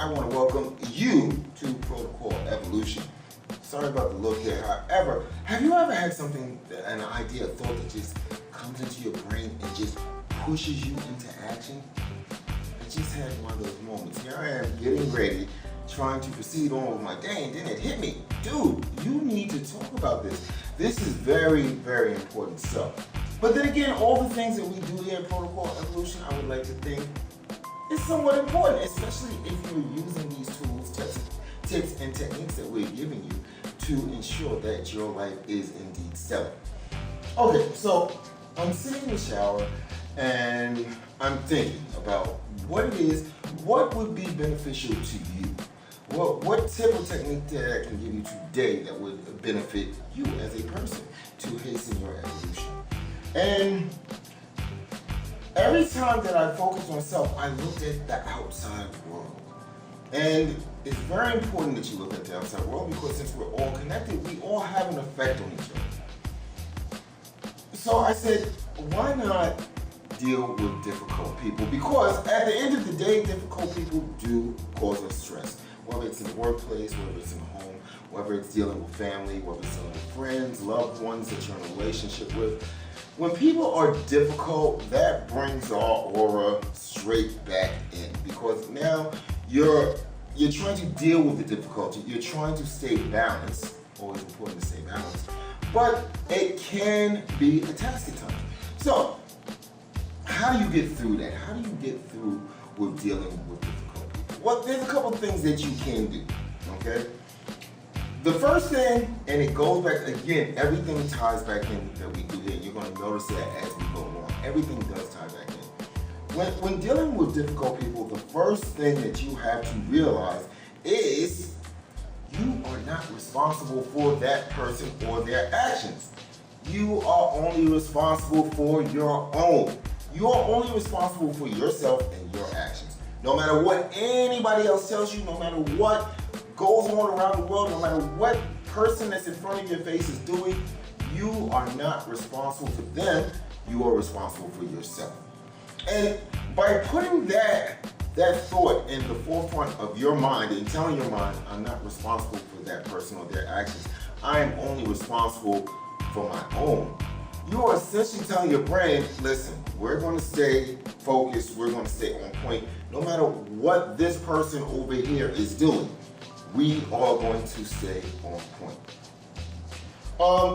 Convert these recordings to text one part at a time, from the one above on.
I want to welcome you to Protocol Evolution. Sorry about the look here. However, have you ever had something, an idea, a thought that just comes into your brain and just pushes you into action? I just had one of those moments. Here I am getting ready, trying to proceed on with my day, and then it hit me. Dude, you need to talk about this. This is very, very important stuff. But then again, all the things that we do here at Protocol Evolution, I would like to think is somewhat important, especially if you're using these tools, tips, and techniques that we're giving you to ensure that your life is indeed stellar. Okay, so I'm sitting in the shower and I'm thinking about what it is, what would be beneficial to you. What tip or technique that I can give you today that would benefit you as a person to hasten your evolution. And every time that I focused on self, I looked at the outside world. And it's very important that you look at the outside world because since we're all connected, we all have an effect on each other. So I said, why not deal with difficult people? Because at the end of the day, difficult people do cause us stress. Whether it's in the workplace, whether it's in the home, whether it's dealing with family, whether it's dealing with friends, loved ones that you're in a relationship with. When people are difficult, that brings our aura straight back in because now you're trying to deal with the difficulty. You're trying to stay balanced. Always important to stay balanced. But it can be a task at times. So, how do you get through that? How do you get through with dealing with difficult people? Well, there's a couple things that you can do, okay? The first thing, and it goes back, again, everything ties back in that we do here. You're going to notice that as we go along. Everything does tie back in. When dealing with difficult people, the first thing that you have to realize is you are not responsible for that person or their actions. You are only responsible for your own. You are only responsible for yourself and your actions. No matter what anybody else tells you, no matter what goes on around the world, no matter what person that's in front of your face is doing, you are not responsible for them. You are responsible for yourself. And by putting that thought in the forefront of your mind and telling your mind, I'm not responsible for that person or their actions. I am only responsible for my own. You are essentially telling your brain, listen, we're going to stay focused. We're going to stay on point. No matter what this person over here is doing, we are going to stay on point.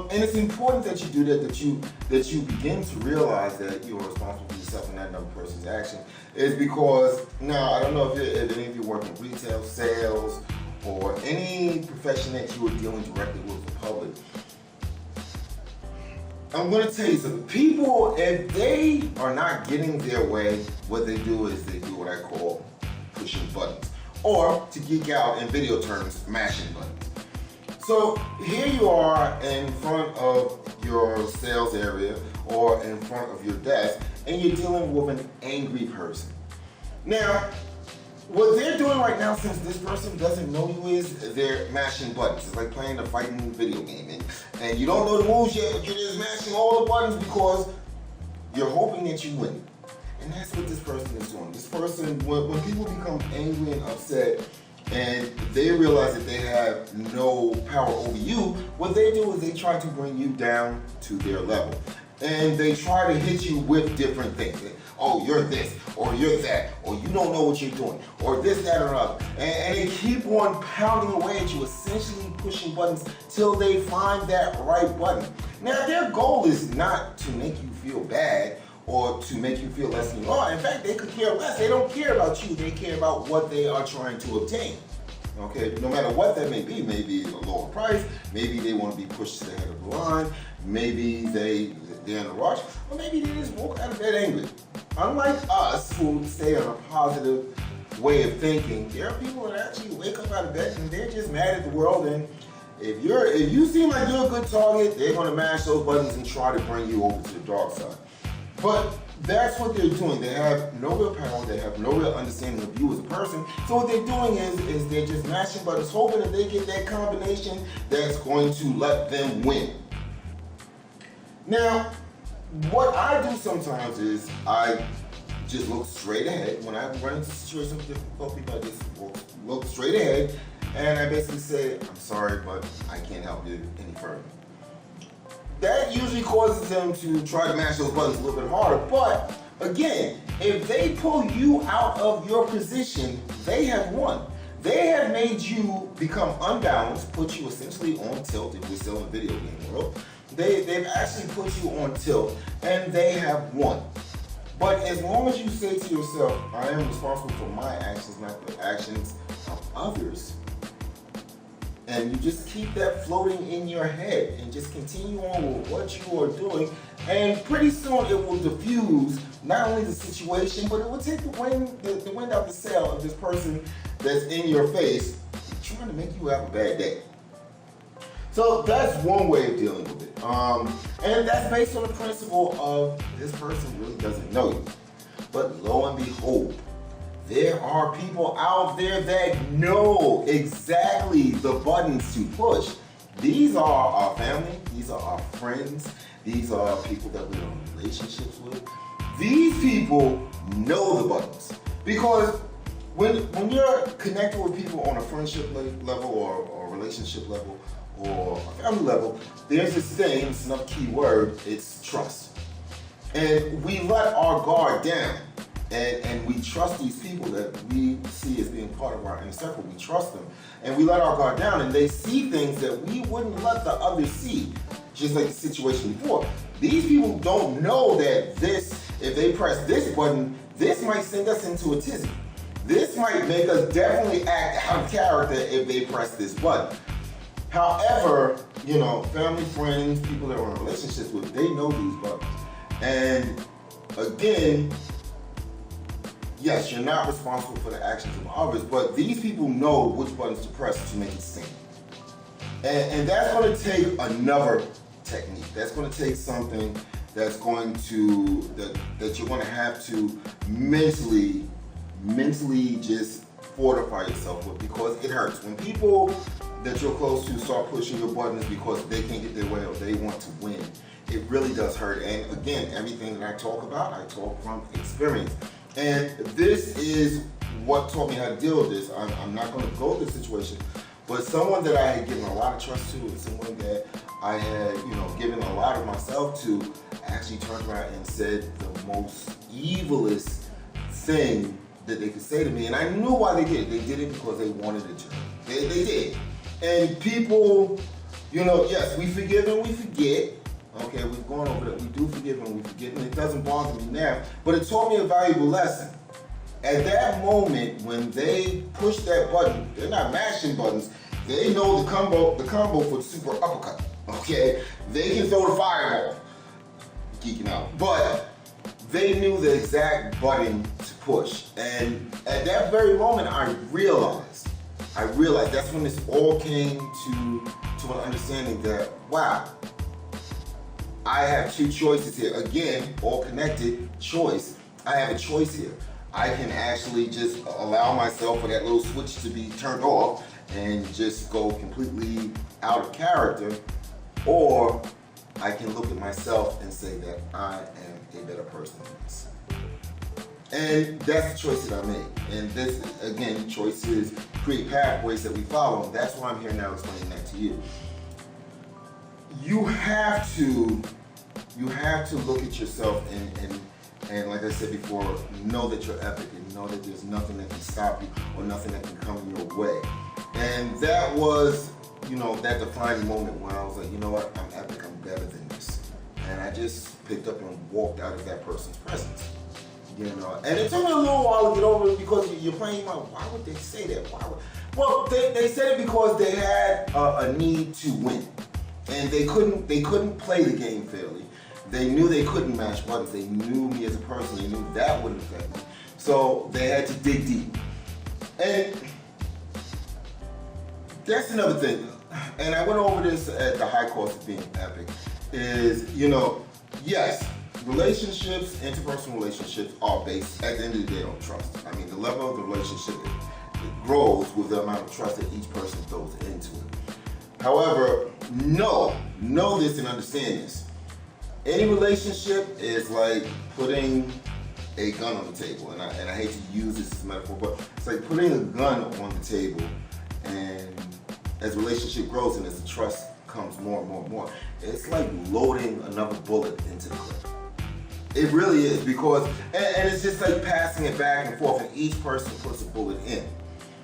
And it's important that you do that you begin to realize that you are responsible for yourself and not another person's action, is because now I don't know if any of you work in retail, sales, or any profession that you are dealing directly with the public. I'm going to tell you something. People, if they are not getting their way, what they do is they do what I call pushing buttons. Or, to geek out in video terms, mashing buttons. So here you are in front of your sales area or in front of your desk and you're dealing with an angry person. Now, what they're doing right now, since this person doesn't know you, is they're mashing buttons. It's like playing a fighting video game and you don't know the rules yet, but you're just mashing all the buttons because you're hoping that you win. And that's what this person is doing. This person, when people become angry and upset and they realize that they have no power over you, what they do is they try to bring you down to their level. And they try to hit you with different things. Oh, you're this, or you're that, or you don't know what you're doing, or this, that, or other. And they keep on pounding away at you, essentially pushing buttons till they find that right button. Now, their goal is not to make you feel bad or to make you feel less than you are. In fact, they could care less. They don't care about you. They care about what they are trying to obtain. Okay, no matter what that may be a lower price, maybe they want to be pushed to the head of the line, maybe they're in a rush, or maybe they just woke out of bed angry. Unlike us who stay on a positive way of thinking, there are people that actually wake up out of bed and they're just mad at the world, and if you seem like you're a good target, they're going to mash those buttons and try to bring you over to the dark side. But that's what they're doing. They have no real power. They have no real understanding of you as a person. So what they're doing is they're just mashing buttons, hoping that they get that combination that's going to let them win. Now, what I do sometimes is I just look straight ahead. When I run into situations with difficult people, I just look straight ahead, and I basically say, I'm sorry, but I can't help you any further. That usually causes them to try to mash those buttons a little bit harder, but again, if they pull you out of your position, they have won. They have made you become unbalanced, put you essentially on tilt if we're still in the video game world. They've actually put you on tilt, and they have won. But as long as you say to yourself, I am responsible for my actions, not the actions of others, and you just keep that floating in your head and just continue on with what you are doing, and pretty soon it will diffuse not only the situation, but it will take the wind out the sail of this person that's in your face trying to make you have a bad day. So that's one way of dealing with it. And that's based on the principle of this person really doesn't know you. But lo and behold, there are people out there that know exactly the buttons to push. These are our family, these are our friends, these are people that we're in relationships with. These people know the buttons. Because when you're connected with people on a friendship level or a relationship level or a family level, there's this thing, it's another key word, it's trust. And we let our guard down. And we trust these people that we see as being part of our inner circle. We trust them. And we let our guard down, and they see things that we wouldn't let the others see, just like the situation before. These people don't know that if they press this button, this might send us into a tizzy. This might make us definitely act out of character if they press this button. However, family, friends, people that we're in relationships with, they know these buttons. And again, yes, you're not responsible for the actions of others, but these people know which buttons to press to make it sing. And that's going to take another technique. That's going to take something that's going to, that you're going to have to mentally just fortify yourself with, because it hurts. When people that you're close to start pushing your buttons because they can't get their way or they want to win, it really does hurt. And again, everything that I talk about, I talk from experience. And this is what taught me how to deal with this. I'm not going to go to the situation, but someone that I had given a lot of trust to, and someone that I had, given a lot of myself to, actually turned around and said the most evilest thing that they could say to me. And I knew why they did it. They did it because they wanted it to. They did. And people, yes, we forgive and we forget. Okay, we've gone over that. We do forgive and we forget, and it doesn't bother me now. But it taught me a valuable lesson. At that moment, when they push that button, they're not mashing buttons. They know the combo for the super uppercut. Okay, they can throw the fireball. Geeking out, but they knew the exact button to push. And at that very moment, I realized that's when this all came to an understanding that, wow, I have two choices here. Again, all connected, choice. I have a choice here. I can actually just allow myself for that little switch to be turned off and just go completely out of character, or I can look at myself and say that I am a better person than this. And that's the choice that I made. And this, again, choices create pathways that we follow. And that's why I'm here now explaining that to you. You have to look at yourself and like I said before, know that you're epic and know that there's nothing that can stop you or nothing that can come in your way. And that was, that defining moment when I was like, you know what, I'm epic, I'm better than this. And I just picked up and walked out of that person's presence. And it took me a little while to get over it, because you're playing like, why would they say that? Well, they said it because they had a need to win. And they couldn't play the game fairly. They knew they couldn't mash buttons. They knew me as a person. They knew that wouldn't affect me. So they had to dig deep. And that's another thing. And I went over this at the high cost of being epic. Is, yes, relationships, interpersonal relationships are based, at the end of the day, on trust. I mean, the level of the relationship, it grows with the amount of trust that each person throws into it. However, know this and understand this. Any relationship is like putting a gun on the table, and I hate to use this as a metaphor, but it's like putting a gun on the table, and as the relationship grows and as the trust comes more and more and more, it's like loading another bullet into the clip. It really is, because, and it's just like passing it back and forth, and each person puts a bullet in.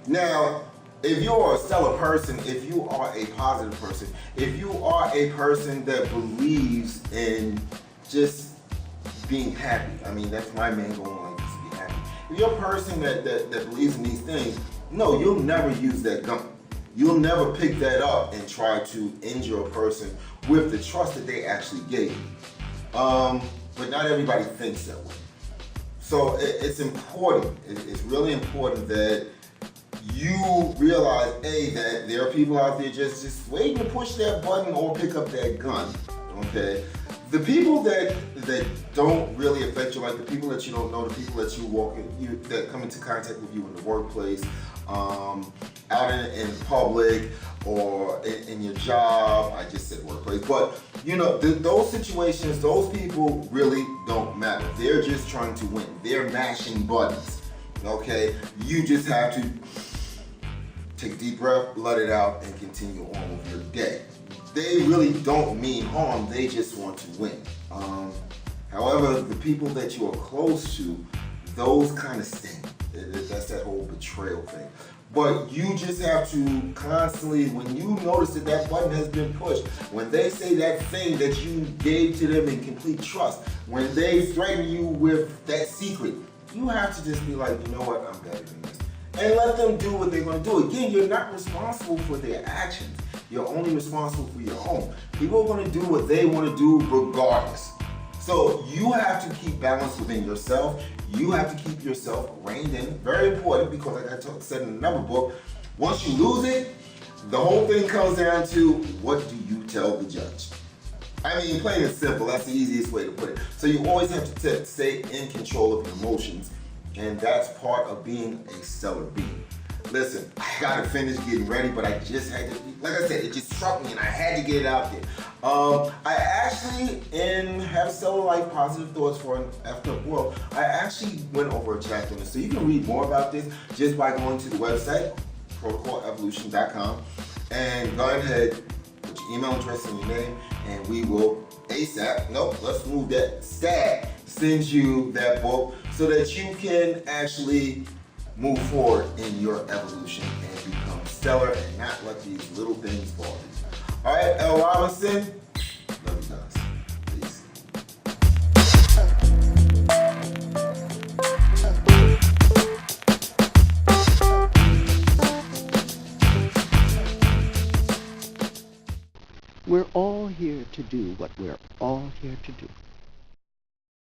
Now, if you're a stellar person, if you are a positive person, if you are a person that believes in just being happy, I mean, that's my main goal in life, is to be happy. If you're a person that believes in these things, no, you'll never use that gun. You'll never pick that up and try to injure a person with the trust that they actually gave you. But not everybody thinks that way. So it's important, it's really important that you realize, A, that there are people out there just waiting to push that button or pick up that gun, okay? The people that don't really affect your life, the people that you don't know, the people that that come into contact with you in the workplace, out in public, or in your job, I just said workplace, but you know, those situations, those people really don't matter. They're just trying to win. They're mashing buttons, okay? You just have to take a deep breath, let it out, and continue on with your day. They really don't mean harm, they just want to win. However, the people that you are close to, those kind of sting. That's that whole betrayal thing. But you just have to constantly, when you notice that that button has been pushed, when they say that thing that you gave to them in complete trust, when they threaten you with that secret, you have to just be like, you know what, I'm better than this. And let them do what they're going to do. Again, you're not responsible for their actions. You're only responsible for your own. People are going to do what they want to do regardless. So you have to keep balance within yourself. You have to keep yourself reined in. Very important, because like I said in another book, once you lose it, the whole thing comes down to, what do you tell the judge? I mean, plain and simple, that's the easiest way to put it. So you always have to stay in control of your emotions, and that's part of being a stellar being. Listen, I gotta finish getting ready, but I just had to, like I said, it just struck me and I had to get it out there. I actually, in Have a Stellar Life, Positive Thoughts for an Effed Up World, I actually went over a chapter on this. So you can read more about this just by going to the website, protocalevolution.com, and go ahead, put your email address and your name, and we will let's move that, send you that book so that you can actually move forward in your evolution and become stellar and not let these little things bother you. All right, L. Robinson, love you guys. Peace. We're all here to do what we're all here to do.